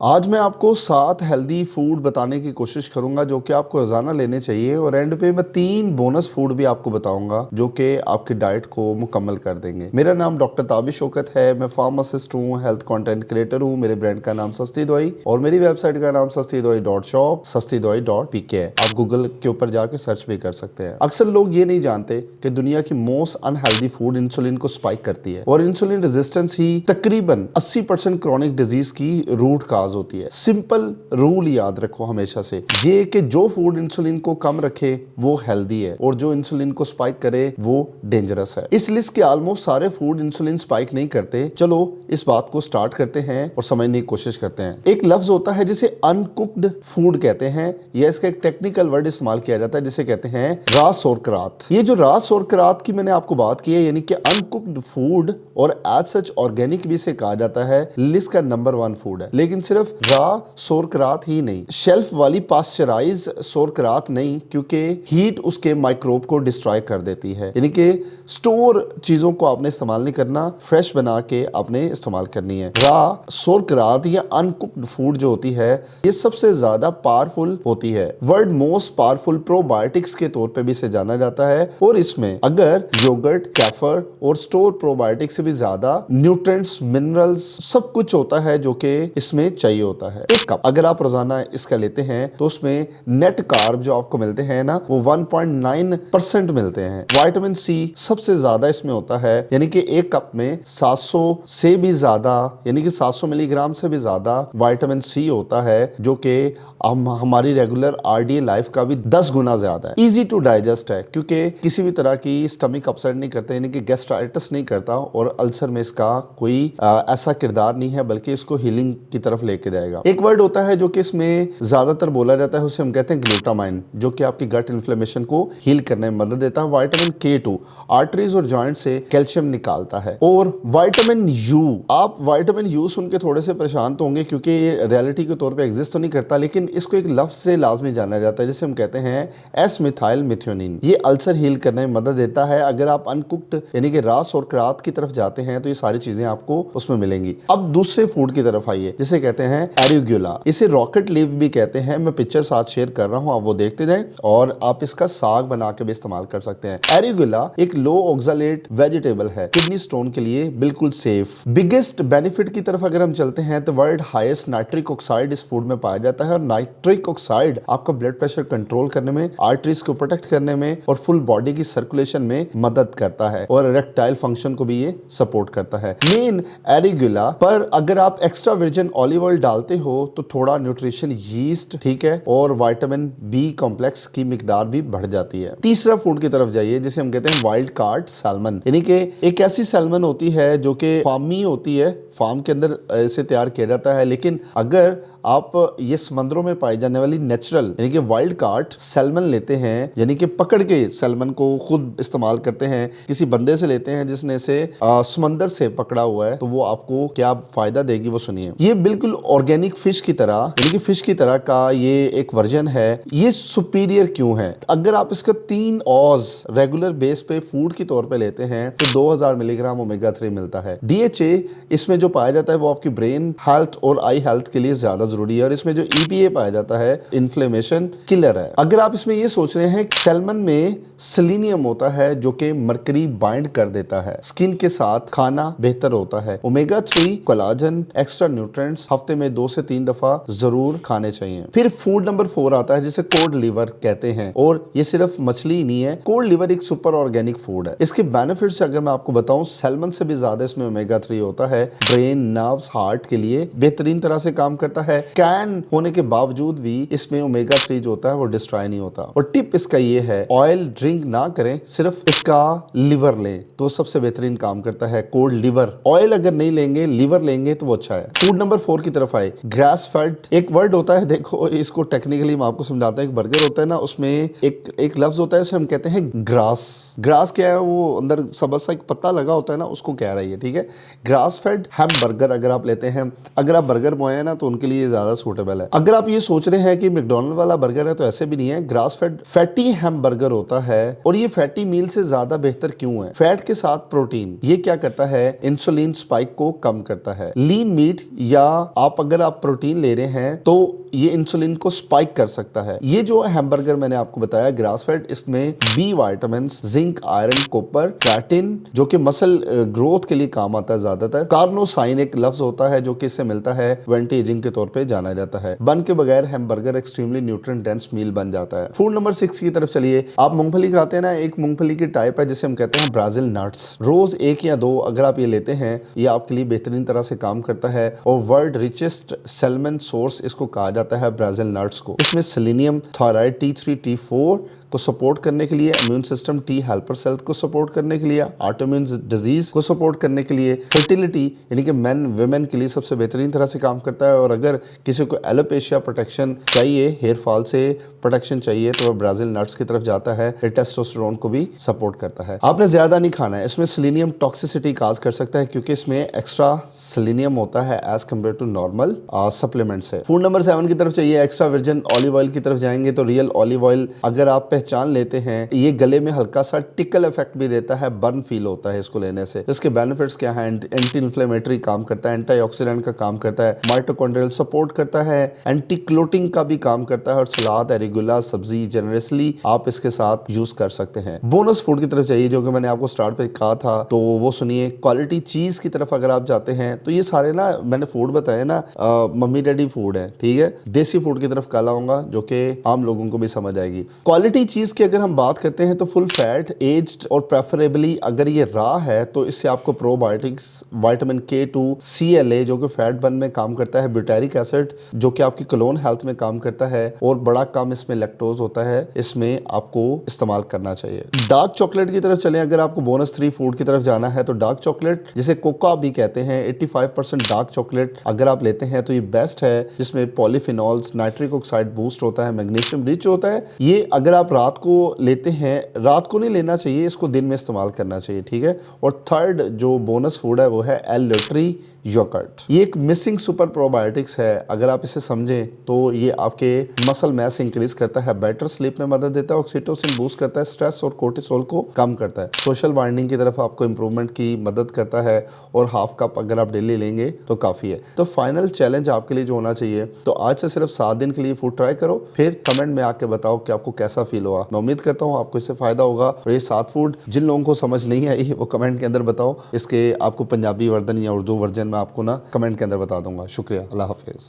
आज मैं आपको 7 हेल्दी फूड बताने की कोशिश करूंगा जो कि आपको रोजाना लेने चाहिए और एंड पे मैं 3 बोनस फूड भी आपको बताऊंगा जो कि आपकी डाइट को मुकम्मल कर देंगे। मेरा नाम डॉक्टर ताबिश शौकत है। मैं फार्मासिस्ट हूँ, हेल्थ कंटेंट क्रिएटर हूँ। मेरे ब्रांड का नाम सस्ती दवाई और मेरी वेबसाइट का नाम sastidawai.shop sastidawai.pk है। आप गूगल के ऊपर जाके सर्च भी कर सकते हैं। अक्सर लोग ये नहीं जानते कि दुनिया की मोस्ट अनहेल्दी फूड इंसुलिन को स्पाइक करती है और इंसुलिन रेजिस्टेंस ही तकरीबन 80% क्रॉनिक डिजीज की रूट काज होती है। सिंपल रूल याद रखो हमेशा से ये कि जो फूड इंसुलिन को कम रखे वो हेल्दी है और जो इंसुलिन को स्पाइक करे वो डेंजरस है। इस लिस्ट के ऑलमोस्ट सारे फूड इंसुलिन स्पाइक नहीं करते। चलो इस बात को स्टार्ट करते हैं और समझने की कोशिश करते हैं। एक लफ्ज होता है जिसे अनकुक्ड फूड कहते हैं या इसका एक टेक्निकल वर्ड इस्तेमाल किया जाता है जिसे कहते हैं रा सोरकरात। ये जो रा सोरकरात की मैंने आपको बात की है यानी कि अनकुक्ड फूड और एज सच ऑर्गेनिक भी इसे कहा जाता है, लिस्ट का नंबर 1 फूड है। लेकिन सिर्फ रा सोरकरात ही नहीं, शेल्फ वाली पास्चराइज सोरकरात नहीं, क्योंकि हीट उसके माइक्रोब को डिस्ट्रॉय कर देती है। यानी कि स्टोर चीजों को आपने इस्तेमाल नहीं करना, फ्रेश बना के आपने इस्तेमाल करनी है। रा सोरकरात या अनकुक्ड फूड जो होती है ये सबसे ज्यादा पावरफुल होती है। वर्ल्ड मोस्ट पावरफुल प्रोबायोटिक्स के तौर पे भी इसे जाना जाता है और इसमें अगर योगर्ट, कैफर और स्टोर प्रोबायोटिक से भी ज्यादा न्यूट्रिएंट्स, मिनरल्स सब कुछ होता है जो कि इसमें चाहिए होता है। एक कप अगर आप रोजाना इसका लेते हैं तो उसमें नेट कार्ब जो आपको मिलते हैं ना वो 1.9% मिलते हैं। विटामिन सी सबसे ज्यादा इसमें होता है, यानी कि एक कप में 700 से भी ज्यादा यानी कि 700 मिलीग्राम से भी ज्यादा विटामिन सी होता है जो कि हमारी रेगुलर आरडीए लाइफ का भी 10 गुना ज्यादा है। इजी टू डाइजेस्ट है क्योंकि किसी भी तरह की स्टमक अपसेट नहीं करता, यानी कि गैस्ट्राइटिस नहीं करता और अल्सर में इसका कोई ऐसा किरदार नहीं है, बल्कि इसको हीलिंग की तरफ लेके जाएगा। एक वर्ड होता है जो कि इसमें ज्यादातर बोला जाता है, उसे हम कहते हैं ग्लूटामाइन, जो कि आपकी गट इन्फ्लेमेशन को हील करने में मदद देता है। विटामिन K2 आर्टरीज और जॉइंट से कैल्शियम निकालता है। और विटामिन यू, आप विटामिन यू सुन के थोड़े से परेशान तो होंगे क्योंकि ये रियलिटी के तौर पे एग्जिस्ट तो नहीं करता, लेकिन इसको एक लफ्ज से लाजमी जाना जाता है जिसे हम कहते हैं एस मिथाइल मिथ्योनिन। ये अल्सर हील करने में मदद देता है। अगर आप अनकुक्ड यानी कि रास और करात की तरफ जाते हैं तो ये सारी चीजें आपको उसमें मिलेंगी। अब दूसरे फूड की तरफ आइए जिसे कहते हैं एरिगुला। इसे रॉकेट लीव भी कहते हैं। मैं पिक्चर साथ शेयर कर रहा हूं, आप वो देखते जाएं और आप इसका साग बना के भी इस्तेमाल कर सकते हैं। एरिगुला एक लो ऑक्सलेट वेजिटेबल है, किडनी स्टोन के लिए बिल्कुल सेफ। बिगेस्ट बेनिफिट की तरफ अगर हम चलते हैं तो वर्ल्ड हाईएस्ट नाइट्रिक ऑक्साइड इस फूड में पाया जाता है और नाइट्रिक ऑक्साइड आपका ब्लड प्रेशर कंट्रोल करने में, आर्टरीज को प्रोटेक्ट करने में और फुल बॉडी की सर्कुलेशन में मदद करता है और इरेक्टाइल फंक्शन को भी ये सपोर्ट करता है। मेन एरिगुला पर अगर आप एक्स्ट्रा वर्जिन ऑलिव ऑयल डालते हो तो थोड़ा न्यूट्रिशन यीस्ट, ठीक है, और विटामिन बी कॉम्प्लेक्स की मिकदार भी बढ़ जाती है। तीसरा फूड की तरफ जाइए जिसे हम कहते हैं वाइल्ड कार्ट सैल्मन, यानी कि एक ऐसी सैल्मन होती है जो कि फार्मी होती है, फार्म के अंदर इसे तैयार किया जाता है। लेकिन अगर आप ये समंदरों में पाई जाने वाली नेचुरल यानी कि वाइल्ड कार्ट सैल्मन लेते हैं, यानी कि पकड़ के सैल्मन को खुद इस्तेमाल करते हैं, किसी बंदे से लेते हैं जिसने इसे समंदर से पकड़ा हुआ है, तो वो आपको क्या फायदा देगी वो सुनिए। ये बिल्कुल ऑर्गेनिक फिश की तरह यानी कि फिश की तरह का ये एक वर्जन है। ये सुपीरियर क्यों है? अगर आप इसका 3 ऑज रेगुलर बेस पे फूड के तौर पे लेते हैं तो 2000 मिलीग्राम ओमेगा 3 मिलता है। DHA इसमें जो पाया जाता है वो आपकी ब्रेन हेल्थ और आई हेल्थ के लिए ज्यादा जरूरी है और इसमें जो EPA पाया जाता है इन्फ्लेमेशन किलर है। अगर आप इसमें ये सोच रहे हैं सैल्मन में सेलेनियम होता है जो कि मरकरी बाइंड कर देता है, स्किन के साथ खाना बेहतर होता है। ओमेगा 3 कोलाजन एक्स्ट्रा न्यूट्रिएंट्स हफ्ते में 2 से 3 दफा जरूर खाने चाहिए। फिर फूड नंबर 4 आता है जिसे कोड लिवर कहते हैं और ये सिर्फ मछली ही नहीं है, कोड लिवर एक सुपर ऑर्गेनिक फूड है। इसके बेनिफिट्स अगर मैं आपको बताऊं, सैल्मन से भी ज्यादा इसमें ओमेगा 3 होता है, ब्रेन, नर्व्स, हार्ट के लिए बेहतरीन तरह से काम करता है। कैन होने के बावजूद भी इसमें ओमेगा 3 जो होता है वो डिस्ट्रॉय नहीं होता। और टिप इसका ये है, ऑयल ड्रिंक ना करें, सिर्फ इसका लिवर लें तो सबसे बेहतरीन काम करता है। कोल्ड लिवर, ऑयल अगर नहीं लेंगे, लिवर लेंगे तो वो अच्छा है। फूड नंबर 4 की तरफ आए, ग्रास फेड। एक वर्ड होता है, देखो इसको टेक्निकली मैं आपको समझाता हूं। एक बर्गर होता है ना, उसमें एक लफ्ज होता है उसे हम कहते हैं ग्रास। ग्रास क्या है? वो अंदर सबस सा एक पत्ता लगा होता है ना, उसको कह रही है, ठीक है। ग्रास फेड हैम बर्गर अगर आप लेते हैं, अगर आप बर्गर बॉय है ना तो उनके लिए ज्यादा सूटेबल है। अगर आप ये सोच रहे हैं कि मैकडॉनल्ड वाला बर्गर है तो ऐसे भी नहीं है। ग्रास फेड फैटी हैम बर्गर होता है और ये फैटी मील से ज्यादा बेहतर क्यों है? फैट के साथ प्रोटीन, ये क्या करता है? इंसुलिन स्पाइक को कम करता है। लीन मीट या आप अगर आप प्रोटीन ले रहे हैं तो ये इंसुलिन को स्पाइक कर सकता है। ये जो हैमबर्गर मैंने आपको बताया ग्रास फेड, इसमें B vitamins, zinc, iron, copper, कैटिन जो कि मसल ग्रोथ के लिए काम आता है ज्यादातर। कार्नोसाइन एक लफ्ज होता है जो कि इससे मिलता है, एंटी एजिंग के तौर पे जाना जाता है। बन के बगैर हैमबर्गर एक्सट्रीमली न्यूट्रिएंट डेंस मील बन जाता है। फूड नंबर 6 की तरफ चलिए। आप मूंगफली खाते हैं ना, एक मूंगफली की टाइप है जिसे हम कहते हैं ब्राजील नट्स। रोज 1 या 2 अगर आप ये लेते हैं, ये आपके लिए बेहतरीन तरह से काम करता है और वर्ल्ड रिचेस्ट सैल्मन सोर्स इसको कहा जाता है ब्राजील नट्स को। इसमें सेलेनियम, थायराइड, T3, T4 को सपोर्ट करने के लिए, immune system, T helper cell को सपोर्ट करने के लिए, ऑटोइम्यून डिजीज को सपोर्ट करने के लिए, फर्टिलिटी यानी कि मेन वुमेन के लिए सबसे बेहतरीन तरह से काम करता है। और अगर किसी को एलोपेशिया प्रोटेक्शन चाहिए, हेयर फॉल से प्रोटेक्शन चाहिए, तो वह ब्राजील नट्स की तरफ जाता है। ये टेस्टोस्टेरोन को भी सपोर्ट करता है। आपने ज्यादा नहीं खाना है, इसमें सेलेनियम टॉक्सिसिटी काज कर सकता है क्योंकि इसमें एक्स्ट्रा सेलेनियम होता है as compare to normal supplement से। फूड नंबर 7 की तरफ चाहिए, एक्स्ट्रा वर्जिन ऑलिव ऑयल की तरफ जाएंगे तो रियल ऑलिव ऑयल अगर आप पहचान लेते हैं, ये गले में हल्का सा टिकल इफेक्ट भी देता है, बर्न फील होता है इसको लेने से। इसके बेनिफिट्स क्या हैं? एंटी इन्फ्लेमेटरी काम करता है, एंटीऑक्सीडेंट का काम करता है, माइटोकॉन्ड्रियल सपोर्ट करता है, एंटी क्लोटिंग का भी काम करता है। और सलाद, रेगुलर सब्जी जनरसली आप इसके साथ यूज कर सकते हैं। बोनस फूड की तरफ चाहिए जो कि मैंने आपको स्टार्ट पे कहा था, तो वो सुनिए। क्वालिटी चीज की तरफ अगर आप जाते हैं तो ये सारे ना मैंने फूड बताए ना मम्मी डैडी फूड है, ठीक है। देसी फूड की तरफ कल आऊंगा जो कि आम लोगों को भी समझ आएगी। क्वालिटी चीज की अगर हम बात करते हैं तो फुल फैट, एज्ड और प्रेफरेबली अगर ये रॉ है तो इससे आपको प्रोबायोटिक्स, विटामिन K2, CLA जो कि फैट बर्न में काम करता है, ब्यूटेरिक एसिड जो कि आपकी कोलोन हेल्थ में काम करता है, और बड़ा कम इसमें लैक्टोज होता है, इसमें आपको इस्तेमाल करना चाहिए। डार्क चॉकलेट की तरफ चलें, अगर आपको बोनस 3 फूड की तरफ जाना है तो डार्क चॉकलेट जिसे कोका भी कहते हैं, 85% डार्क चॉकलेट अगर आप लेते हैं तो ये बेस्ट है, जिसमें पॉलीफिनॉल्स, नाइट्रिक ऑक्साइड बूस्ट होता है, मैग्नीशियम रिच होता है। ये अगर आप रात को लेते हैं, रात को नहीं लेना चाहिए, इसको दिन में इस्तेमाल करना चाहिए, ठीक है। और थर्ड जो बोनस फूड है वो है एल-ल्यूट्री योगर्ट। ये एक मिसिंग सुपर प्रोबायोटिक्स है, अगर आप इसे समझें तो ये आपके मसल मैस इंक्रीज करता है, बेटर स्लीप में मदद देता है, ऑक्सीटोसिन बूस्ट करता है, स्ट्रेस और कोर्टिसोल को कम करता है, सोशल बॉन्डिंग की तरफ आपको इंप्रूवमेंट की मदद करता है, और हाफ कप अगर आप डेली लेंगे तो काफी है। तो फाइनल चैलेंज आपके लिए जो होना चाहिए, तो आज से सिर्फ 7 दिन के लिए फूड ट्राई करो, फिर कमेंट में आके बताओ कि आपको कैसा फील हुआ। मैं उम्मीद करता हूँ आपको इससे फायदा होगा। और ये 7 फूड जिन लोगों को समझ नहीं आई वो कमेंट के अंदर बताओ, इसके आपको पंजाबी वर्जन या उर्दू वर्जन में आपको ना कमेंट के अंदर बता दूंगा। शुक्रिया, अल्लाह हाफिज।